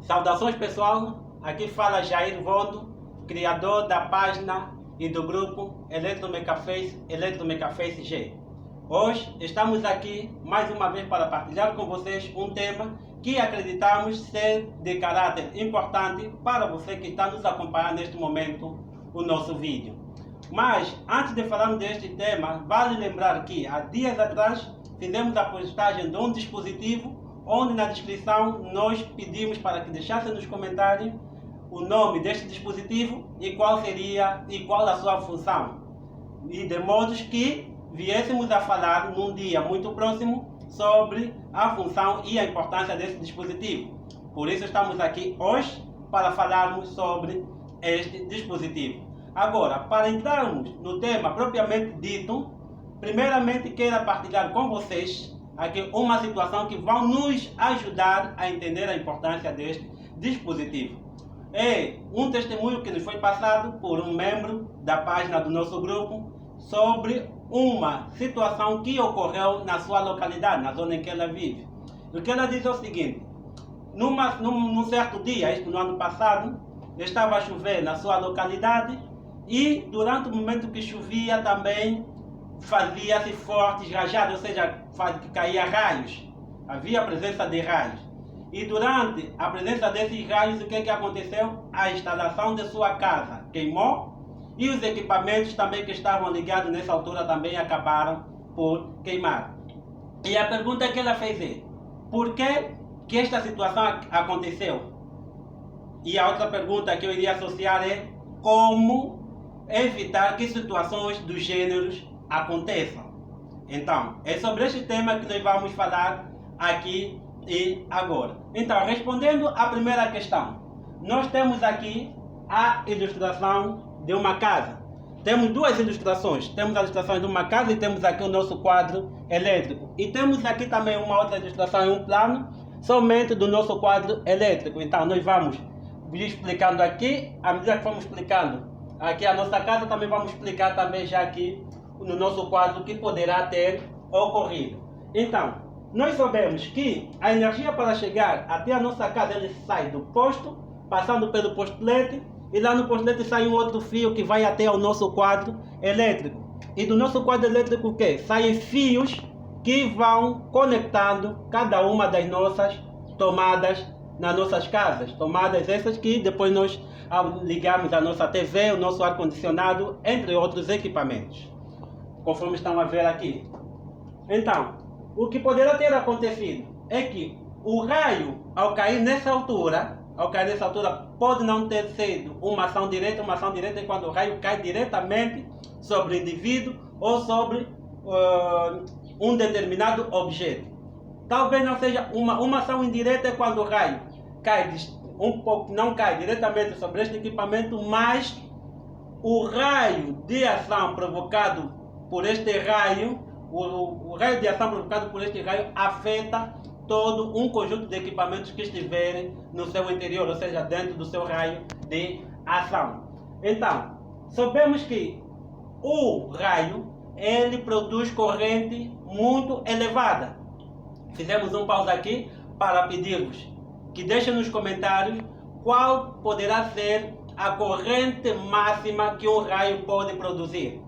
Saudações pessoal, aqui fala Jair Vondo, criador da página e do grupo Eletromecaface G. Hoje estamos aqui mais uma vez para partilhar com vocês um tema que acreditamos ser de caráter importante para você que está nos acompanhando neste momento o nosso vídeo. Mas antes de falarmos deste tema, vale lembrar que há dias atrás fizemos a postagem de um dispositivo onde na descrição nós pedimos para que deixassem nos comentários o nome deste dispositivo e qual a sua função, e de modo que viéssemos a falar num dia muito próximo sobre a função e a importância desse dispositivo. Por isso estamos aqui hoje para falarmos sobre este dispositivo. Agora, para entrarmos no tema propriamente dito, primeiramente quero partilhar com vocês aqui uma situação que vai nos ajudar a entender a importância deste dispositivo. É um testemunho que nos foi passado por um membro da página do nosso grupo sobre uma situação que ocorreu na sua localidade, na zona em que ela vive. O que ela diz é o seguinte: num certo dia, isto no ano passado, estava a chover na sua localidade e durante o momento que chovia também fazia-se fortes rajadas, ou seja, caía raios, havia a presença de raios. E durante a presença desses raios, o que aconteceu? A instalação de sua casa queimou e os equipamentos também que estavam ligados nessa altura também acabaram por queimar. E a pergunta que ela fez é: por que esta situação aconteceu? E a outra pergunta que eu iria associar é: como evitar que situações dos gêneros aconteçam? Então, é sobre este tema que nós vamos falar aqui e agora. Então, respondendo à primeira questão, nós temos aqui a ilustração de uma casa. Temos duas ilustrações. Temos a ilustração de uma casa e temos aqui o nosso quadro elétrico. E temos aqui também uma outra ilustração em um plano somente do nosso quadro elétrico. Então, nós vamos explicando aqui, à medida que vamos explicando aqui a nossa casa, também vamos explicar também já aqui no nosso quadro o que poderá ter ocorrido. Então, nós sabemos que a energia para chegar até a nossa casa, ele sai do posto, passando pelo postelete, e lá no postelete sai um outro fio que vai até o nosso quadro elétrico. E do nosso quadro elétrico o quê? Saem fios que vão conectando cada uma das nossas tomadas nas nossas casas. Tomadas essas que depois nós ligamos a nossa TV, o nosso ar-condicionado, entre outros equipamentos, conforme estão a ver aqui. Então, o que poderá ter acontecido é que o raio, ao cair nessa altura, pode não ter sido uma ação direta. Uma ação direta é quando o raio cai diretamente sobre o indivíduo ou sobre um determinado objeto. Talvez não seja uma ação indireta, é quando o raio cai não cai diretamente sobre este equipamento, mas o raio de ação provocado por este raio, o raio de ação provocado por este raio afeta todo um conjunto de equipamentos que estiverem no seu interior, ou seja, dentro do seu raio de ação. Então, sabemos que o raio, ele produz corrente muito elevada. Fizemos um pause aqui para pedir-vos que deixem nos comentários qual poderá ser a corrente máxima que um raio pode produzir.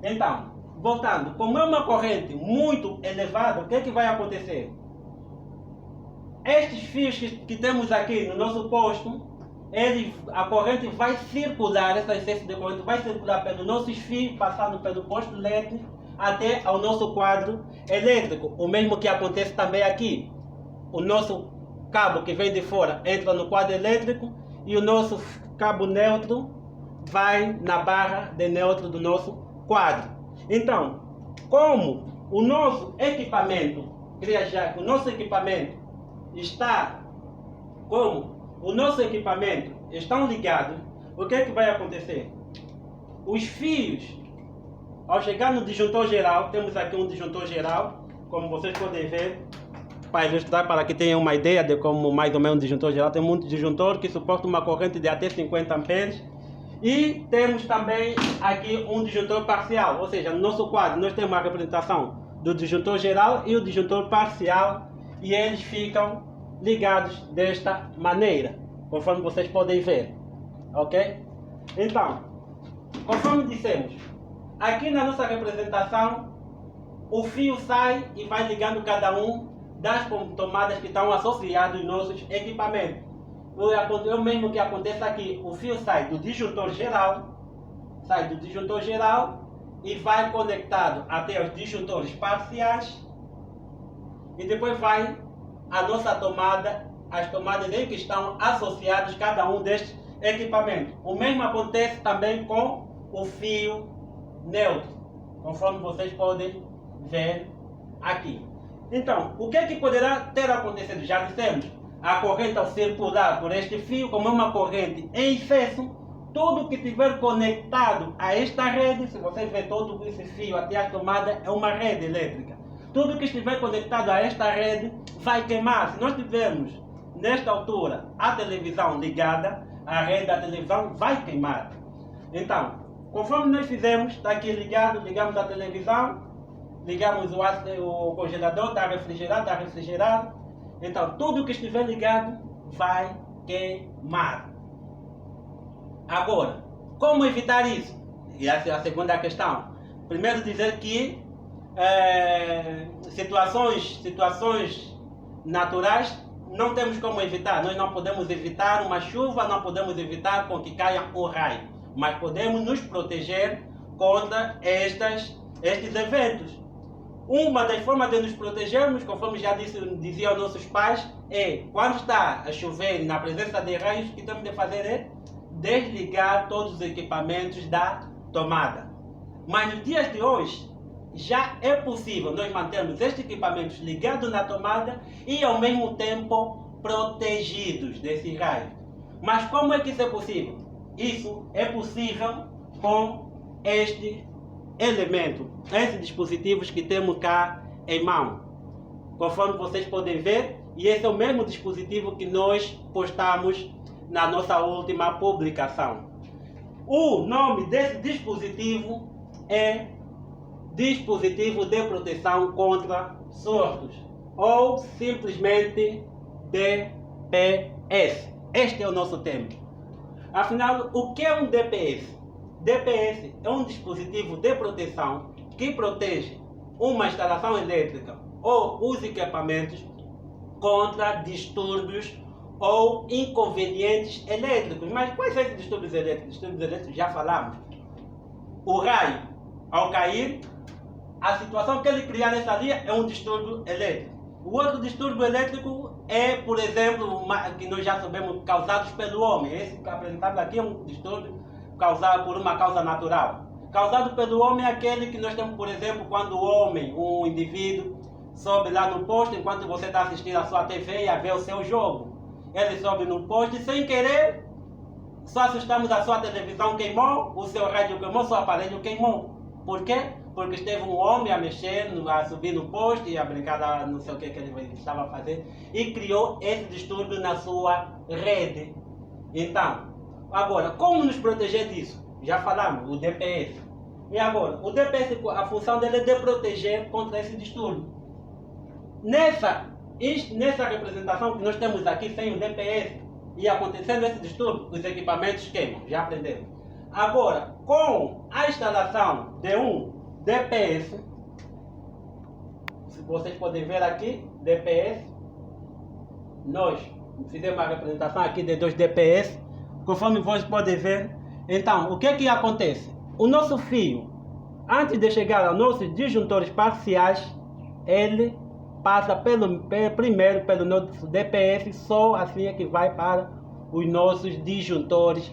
Então, voltando, como é uma corrente muito elevada, o que é que vai acontecer? Estes fios que temos aqui no nosso posto, a corrente vai circular, esse excesso de corrente vai circular pelos nossos fios, passando pelo posto LED até ao nosso quadro elétrico. O mesmo que acontece também aqui. O nosso cabo que vem de fora entra no quadro elétrico e o nosso cabo neutro vai na barra de neutro do nosso quadro. Então, como o nosso equipamento estão ligados, o que é que vai acontecer? Os fios, ao chegar no disjuntor geral, temos aqui um disjuntor geral, como vocês podem ver, para ilustrar, para que tenham uma ideia de como mais ou menos um disjuntor geral. Tem um disjuntor que suporta uma corrente de até 50 amperes. E temos também aqui um disjuntor parcial, ou seja, no nosso quadro nós temos a representação do disjuntor geral e o disjuntor parcial, e eles ficam ligados desta maneira, conforme vocês podem ver, ok? Então, conforme dissemos, aqui na nossa representação, o fio sai e vai ligando cada um das tomadas que estão associadas aos nossos equipamentos. É o mesmo que acontece aqui, o fio sai do disjuntor geral e vai conectado até os disjuntores parciais e depois vai a nossa tomada, as tomadas em que estão associados cada um destes equipamentos. O mesmo acontece também com o fio neutro, conforme vocês podem ver aqui. Então, o que é que poderá ter acontecido? Já dissemos, a corrente ao circular por este fio, como é uma corrente em excesso, tudo que estiver conectado a esta rede, se vocês verem todo esse fio até a tomada, é uma rede elétrica. Tudo que estiver conectado a esta rede vai queimar. Se nós tivermos, nesta altura, a televisão ligada, a rede da televisão vai queimar. Então, conforme nós fizemos, está aqui ligado, ligamos a televisão, ligamos o congelador, está refrigerado. Então, tudo que estiver ligado vai queimar. Agora, como evitar isso? E essa é a segunda questão. Primeiro dizer que situações naturais não temos como evitar. Nós não podemos evitar uma chuva, não podemos evitar com que caia um raio. Mas podemos nos proteger contra estes eventos. Uma das formas de nos protegermos, conforme já diziam nossos pais, é quando está a chover na presença de raios, o que temos de fazer é desligar todos os equipamentos da tomada. Mas nos dias de hoje, já é possível nós mantermos estes equipamentos ligados na tomada e ao mesmo tempo protegidos desse raio. Mas como é que isso é possível? Isso é possível com este elemento, esses dispositivos que temos cá em mão. Conforme vocês podem ver, e esse é o mesmo dispositivo que nós postamos na nossa última publicação. O nome desse dispositivo é dispositivo de proteção contra surtos, ou simplesmente DPS. Este é o nosso tema. Afinal, o que é um DPS? DPS é um dispositivo de proteção que protege uma instalação elétrica ou os equipamentos contra distúrbios ou inconvenientes elétricos. Mas quais são esses distúrbios elétricos? Distúrbios elétricos já falamos. O raio, ao cair, a situação que ele criar nessa linha é um distúrbio elétrico. O outro distúrbio elétrico é, por exemplo, que nós já sabemos, causados pelo homem. Esse que apresentado aqui é um distúrbio causado por uma causa natural. Causado pelo homem é aquele que nós temos, por exemplo, quando o homem, um indivíduo, sobe lá no posto enquanto você está assistindo a sua TV e a ver o seu jogo. Ele sobe no posto e sem querer, só assustamos, a sua televisão queimou, o seu rádio queimou, seu aparelho queimou. Por quê? Porque esteve um homem a mexer, a subir no poste e a brincar, não sei o que ele estava a fazer, e criou esse distúrbio na sua rede. Então, agora, como nos proteger disso? Já falamos, o DPS. E agora, o DPS, a função dele é de proteger contra esse distúrbio. Nessa representação que nós temos aqui sem o DPS, e acontecendo esse distúrbio, os equipamentos queimam, já aprendemos. Agora, com a instalação de um DPS, se vocês podem ver aqui, DPS, nós fizemos uma representação aqui de dois DPS, conforme vocês podem ver. Então, o que é que acontece? O nosso fio, antes de chegar aos nossos disjuntores parciais, ele passa primeiro pelo nosso DPS, só assim é que vai para os nossos disjuntores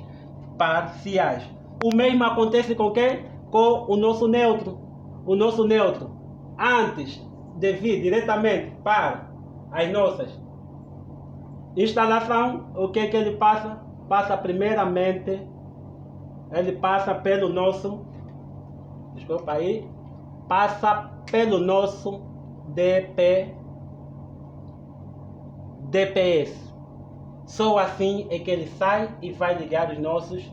parciais. O mesmo acontece com quem? Com o nosso neutro. O nosso neutro, antes de vir diretamente para as nossas instalações, o que é que ele passa? Passa primeiramente, ele passa pelo nosso, desculpa aí, passa pelo nosso DPS. Só assim é que ele sai e vai ligar os nossos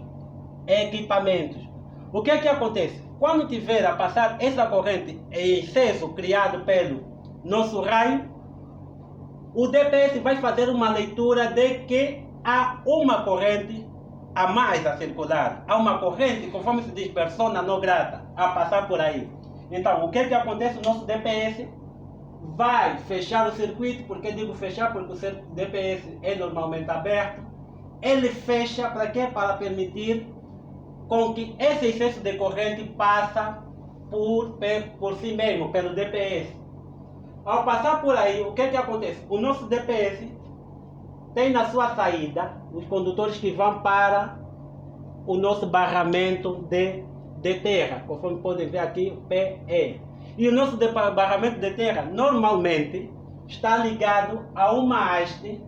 equipamentos. O que é que acontece? Quando tiver a passar essa corrente em excesso criado pelo nosso raio, o DPS vai fazer uma leitura de que há uma corrente a mais a circular. Há uma corrente, conforme se diz, persona não grata, a passar por aí. Então, o que acontece? O nosso DPS vai fechar o circuito. Por que digo fechar? Porque o DPS é normalmente aberto. Ele fecha para quê? Para permitir com que esse excesso de corrente passa por si mesmo, pelo DPS. Ao passar por aí, o que acontece? O nosso DPS tem na sua saída os condutores que vão para o nosso barramento de terra, conforme podem ver aqui, PE. E o nosso barramento de terra normalmente está ligado a uma haste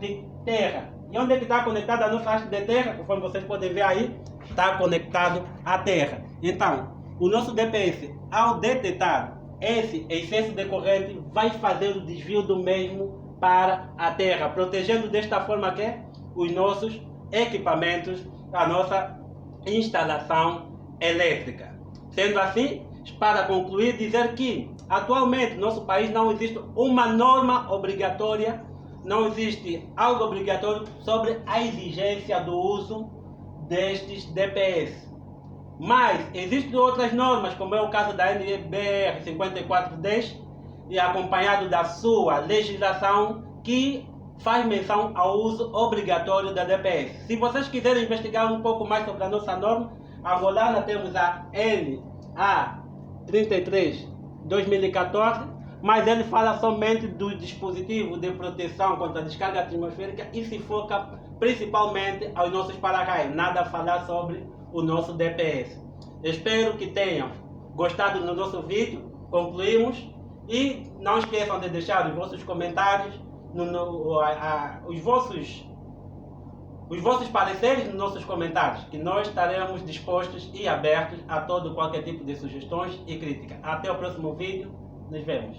de terra. E onde é que está conectada a nossa haste de terra? Conforme vocês podem ver aí, está conectado à terra. Então, o nosso DPS, ao detectar esse excesso de corrente, vai fazer o desvio do mesmo para a terra, protegendo desta forma que os nossos equipamentos, a nossa instalação elétrica. Sendo assim, para concluir, dizer que atualmente no nosso país não existe uma norma obrigatória, não existe algo obrigatório sobre a exigência do uso destes DPS. Mas existem outras normas, como é o caso da NBR 5410, e acompanhado da sua legislação, que faz menção ao uso obrigatório da DPS. Se vocês quiserem investigar um pouco mais sobre a nossa norma angolana, temos a NA 33/2014, mas ele fala somente do dispositivo de proteção contra a descarga atmosférica e se foca principalmente aos nossos para-raios, nada a falar sobre o nosso DPS. Espero que tenham gostado do nosso vídeo. Concluímos e não esqueçam de deixar os vossos comentários, os vossos pareceres nos nossos comentários, que nós estaremos dispostos e abertos a qualquer tipo de sugestões e crítica. Até o próximo vídeo, nos vemos.